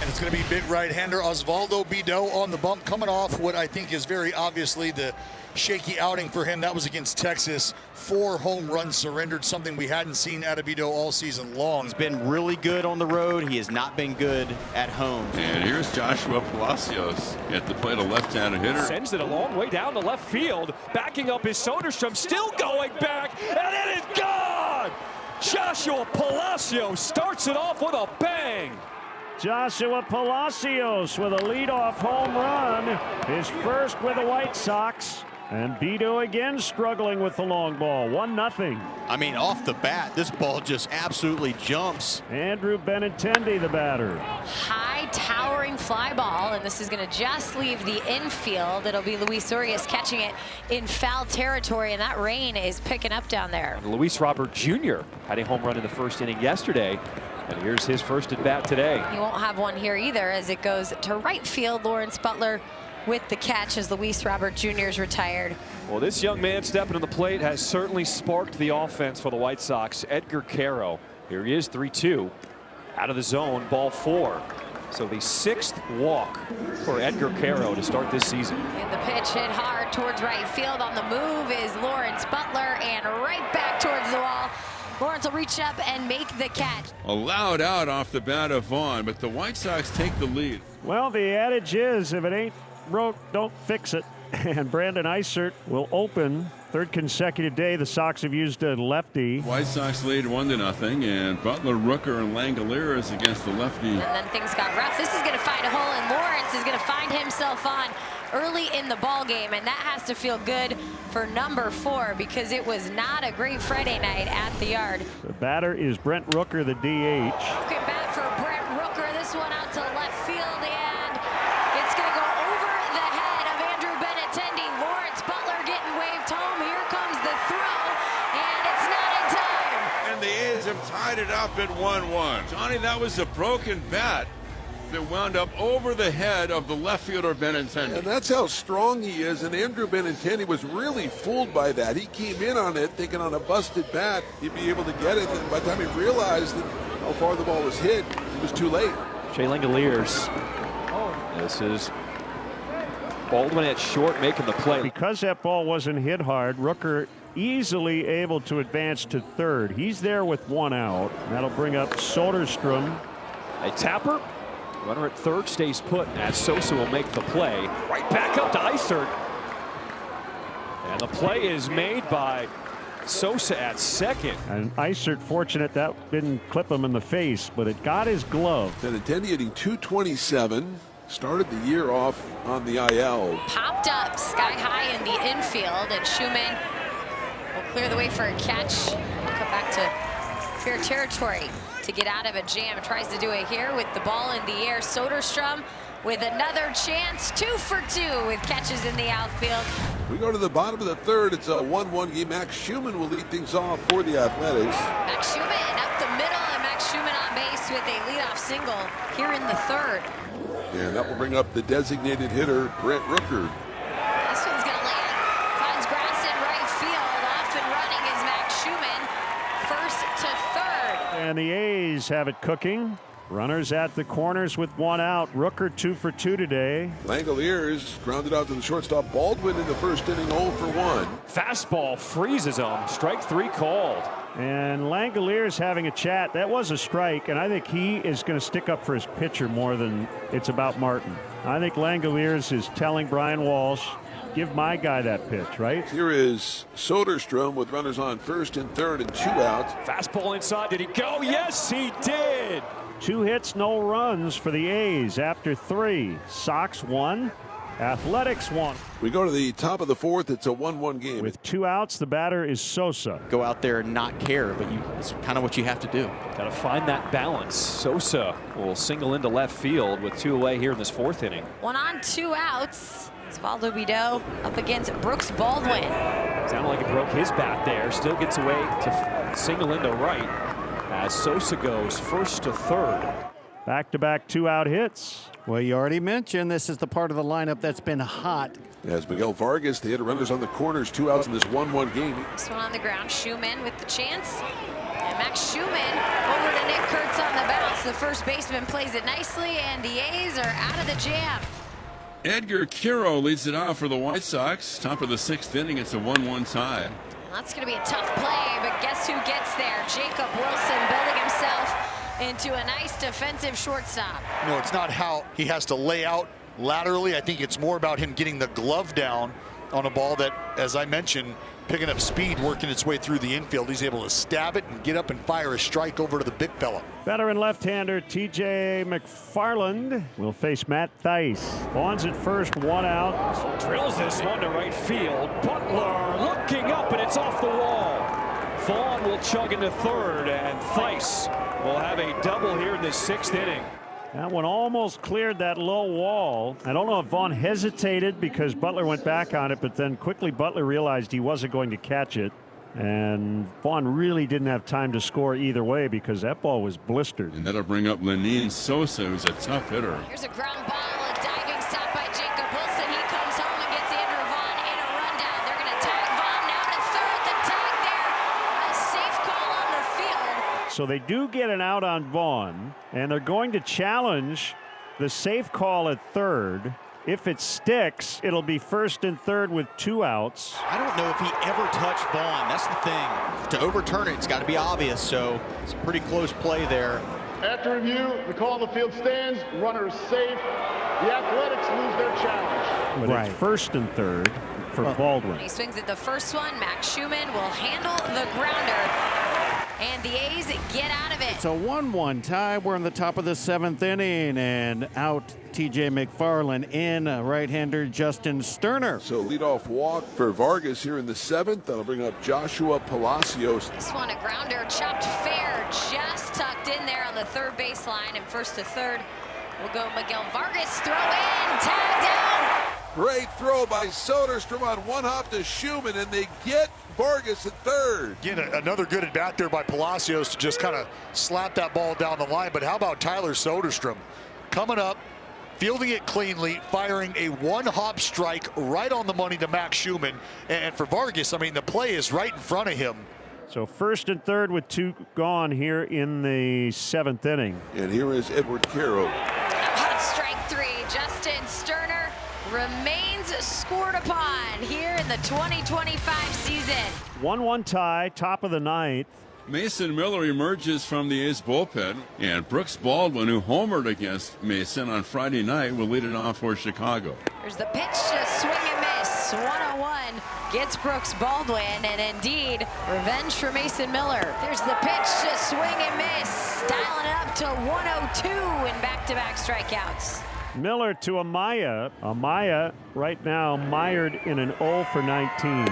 It's going to be big right-hander Osvaldo Bido on the bump, coming off what I think is very obviously the shaky outing for him. That was against Texas. 4 home runs surrendered, something we hadn't seen out of Bido all season long. He's been really good on the road. He has not been good at home. And here's Joshua Palacios at the plate, a left-handed hitter. Sends it a long way down to left field. Backing up is Soderstrom, still going back, and it is gone! Joshua Palacios starts it off with a bang. Joshua Palacios with a leadoff home run, his first with the White Sox. And Bido again struggling with the long ball. 1-0. I mean, off the bat, this ball just absolutely jumps. Andrew Benintendi, the batter. High towering fly ball, and this is going to just leave the infield. It'll be Luis Urias catching it in foul territory, and that rain is picking up down there. Luis Robert Jr. had a home run in the first inning yesterday. And here's his first at bat today. He won't have one here either, as it goes to right field. Lawrence Butler with the catch as Luis Robert Jr. is retired. Well, this young man stepping to the plate has certainly sparked the offense for the White Sox. Edgar Caro. Here he is, 3-2. Out of the zone, ball 4. So the 6th walk for Edgar Caro to start this season. And the pitch hit hard towards right field. On the move is Lawrence Butler, and right back towards the wall. Lawrence will reach up and make the catch. Allowed out off the bat of Vaughn, but the White Sox take the lead. Well, the adage is, if it ain't broke, don't fix it. And Brandon Eisert will open. 3rd consecutive day the Sox have used a lefty. White Sox lead 1-0, and Butler, Rooker, and Langoliers against the lefty. And then things got rough. This is going to find a hole, and Lawrence is going to find himself on early in the ball game, and that has to feel good for number 4, because it was not a great Friday night at the yard. The batter is Brent Rooker, the DH. Good bat for Brent Rooker. This one out to left field, and it's going to go over the head of Andrew Benintendi. Lawrence Butler getting waved home. Here comes the throw, and it's not in time. And the A's have tied it up at 1-1. Johnny, that was a broken bat that wound up over the head of the left fielder Benintendi. And that's how strong he is, and Andrew Benintendi was really fooled by that. He came in on it thinking on a busted bat he'd be able to get it, and by the time he realized that how far the ball was hit, it was too late. Shea Langoliers. This is Baldwin at short making the play. Because that ball wasn't hit hard, Rooker easily able to advance to 3rd. He's there with 1 out. That'll bring up Soderstrom. A tapper. Runner at 3rd stays put as Sosa will make the play. Right back up to Eisert. And the play is made by Sosa at 2nd. And Eisert fortunate that didn't clip him in the face, but it got his glove. Benintendi hitting .227. Started the year off on the IL. Popped up sky high in the infield, and Schumann will clear the way for a catch. We'll come back to fair territory to get out of a jam. Tries to do it here with the ball in the air. Soderstrom with another chance. 2 for 2 with catches in the outfield. We go to the bottom of the 3rd. It's a 1-1 game. Max Schumann will lead things off for the Athletics. Max Schumann up the middle, and Max Schumann on base with a leadoff single here in the 3rd. And that will bring up the designated hitter, Brent Rooker. This one's going to land. Finds grass in right field. Off and running is Max Schumann. 1st to 3rd. And the A's have it cooking. Runners at the corners with 1 out. Rooker 2 for 2 today. Langoliers grounded out to the shortstop. Baldwin in the 1st inning, 0 for 1. Fastball freezes him. Strike 3 called. And Langoliers having a chat. That was a strike, and I think he is going to stick up for his pitcher more than it's about Martin. I think Langoliers is telling Brian Walsh, give my guy that pitch, right? Here is Soderstrom with runners on 1st and 3rd and 2 outs. Fastball inside. Did he go? Yes, he did. 2 hits, no runs for the A's after 3. Sox 1, Athletics 1. We go to the top of the 4th. It's a 1-1 game. With 2 outs, the batter is Sosa. Go out there and not care, but it's kind of what you have to do. Got to find that balance. Sosa will single into left field with 2 away here in this 4th inning. 1 on, 2 outs. Osvaldo Bido up against Brooks Baldwin. Sounded like it broke his bat there. Still gets away to single into right as Sosa goes 1st to 3rd. Back-to-back 2-out hits. Well, you already mentioned this is the part of the lineup that's been hot. As Miguel Vargas, the hitter, runners on the corners, 2 outs in this 1-1 game. This one on the ground. Schumann with the chance. And Max Schumann over to Nick Kurtz on the bounce. The first baseman plays it nicely, and the A's are out of the jam. Edgar Quero leads it off for the White Sox. Top of the 6th inning, it's a 1-1 tie. That's going to be a tough play, but guess who gets there? Jacob Wilson building himself into a nice defensive shortstop. No, it's not how he has to lay out laterally. I think it's more about him getting the glove down on a ball that, as I mentioned, picking up speed, working its way through the infield. He's able to stab it and get up and fire a strike over to the big fella. Veteran left-hander TJ McFarland will face Matt Thaiss. Vaughn's at first, 1 out. Drills this one to right field. Butler looking up, and it's off the wall. Vaughn will chug into third, and Thaiss will have a double here in the 6th inning. That one almost cleared that low wall. I don't know if Vaughn hesitated because Butler went back on it, but then quickly Butler realized he wasn't going to catch it. And Vaughn really didn't have time to score either way because that ball was blistered. And that'll bring up Lenin Sosa, who's a tough hitter. Here's a ground ball, a diving stop by Jacob Wilson. He comes home and gets Andrew Vaughn in a rundown. They're going to tag Vaughn now to third. The tag there, a safe call on the field. So they do get an out on Vaughn, and they're going to challenge the safe call at third. If it sticks, it'll be first and third with 2 outs. I don't know if he ever touched Vaughn. That's the thing. To overturn it, it's got to be obvious. So it's a pretty close play there. After review, the call on the field stands. Runner is safe. The Athletics lose their challenge. But it's first and third for Baldwin. He swings at the first one. Max Schumann will handle the grounder. And the A's get out of it. It's a 1-1 tie. We're in the top of the 7th inning, and out TJ McFarland, in right-hander Justin Sterner. So leadoff walk for Vargas here in the 7th. That'll bring up Joshua Palacios. This one, a grounder chopped fair, just tucked in there on the third baseline, and first to third will go Miguel Vargas. Throw in, tag down. Great throw by Soderstrom on one hop to Schumann, and they get Vargas at third. Again, another good at bat there by Palacios to just kind of slap that ball down the line. But how about Tyler Soderstrom coming up, fielding it cleanly, firing a one-hop strike right on the money to Max Schumann. And for Vargas, I mean, the play is right in front of him. So first and third with 2 gone here in the 7th inning. And here is Edward Quero. Hot strike 3. Justin Sterner remains scored upon here in the 2025 season. 1-1 tie, top of the 9th. Mason Miller emerges from the A's bullpen, and Brooks Baldwin, who homered against Mason on Friday night, will lead it off for Chicago. There's the pitch to swing and miss. 101 gets Brooks Baldwin, and indeed, revenge for Mason Miller. There's the pitch to swing and miss, dialing it up to 102 in back-to-back strikeouts. Miller to Amaya. Amaya right now mired in an 0 for 19. Steven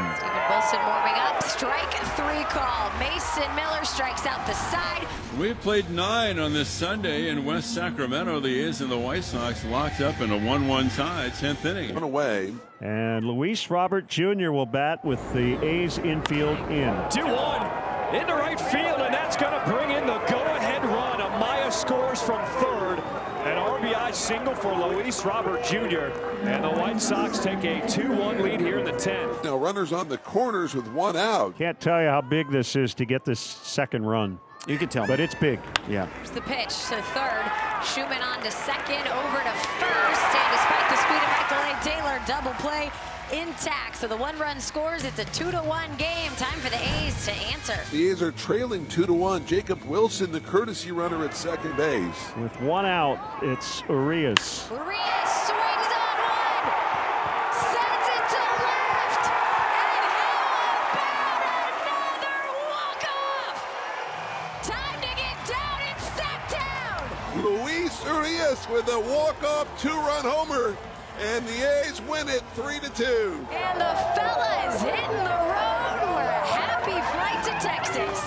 Wilson warming up. Strike 3 call. Mason Miller strikes out the side. We played 9 on this Sunday in West Sacramento. The A's and the White Sox locked up in a 1-1 tie, 10th inning. One away. And Luis Robert Jr. will bat with the A's infield in. 2-1 into right field, and that's going to bring in the go-ahead run. Amaya scores from third. An RBI single for Luis Robert Jr. And the White Sox take a 2-1 lead here in the 10th. Now runners on the corners with 1 out. Can't tell you how big this is to get this second run. You can tell. But it's big. Yeah. Here's the pitch to third. Schumann on to second, over to first. And despite the speed of Michael A. Taylor, double play intact. So the 1-run scores. It's a 2-1 game. Time for the A's to answer. The A's are trailing 2-1. Jacob Wilson, the courtesy runner at second base. With 1 out, it's Urias. Urias swings on one, sends it to left, and how about another walk-off? Time to get down and sat down. Luis Urias with a walk-off 2-run homer, and the A's win it 3-2. And the fellas hitting the road. We're happy flight to Texas.